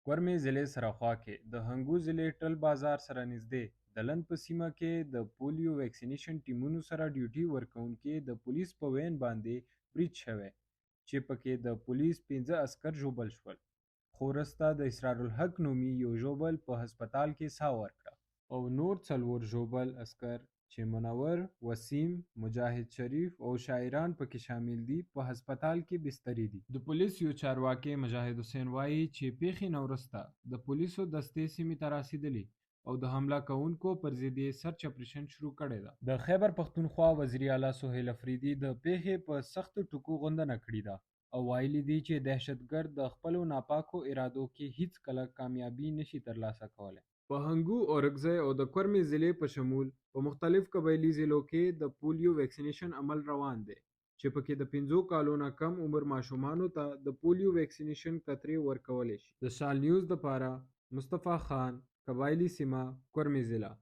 کورمې ضلع سره خوا کې د هنګو ضلع ټل بازار سره نږدې د لند په سیمه کې د پولیو ویکسینیشن ټیمونو سره ډیوټي ورکوونکي د پولیس په وین باندې برید شوی چې پکې د پولیس 15 عسکر ژوبل شول، خو وروسته د اسرارالحق نومي یو ژوبل په هسپتال کې ساه ورکړه او نور 4 ژوبل عسکر چې منور، وسیم، مجاهد شریف او شاعران پکې شامل دي په هسپتال کې بستري دي. د پولیس یو چارواکي مجاهد حسین وایي چې پیښې نه وروسته د پولیسو دستې سیمې ته رسېدلي او د حمله کوونکو پر ضد یې سرچ اپریشن شروع کړی ده. د خیبر پښتونخوا وزیر اعلی سهیل افریدي د پیښې په سختو ټکو غندنه کړې ده او ویلي دي چې دهشتګرد د خپلو ناپاکو ارادو کې هیڅ کله کامیابي نشي ترلاسه کولی. په هنګو، اورکزۍ او د کورمې ضلع په شمول په مختلف قبایلي ضلعو کې د پولیو ویکسینیشن عمل روان دی چې پکې د 15 کالو نه کم عمر ماشومانو ته د پولیو ویکسینیشن قطرې ورکولی شي. د شال نیوز دپاره مصطفی خان، قبایلي سیمه، کورمې ضلع.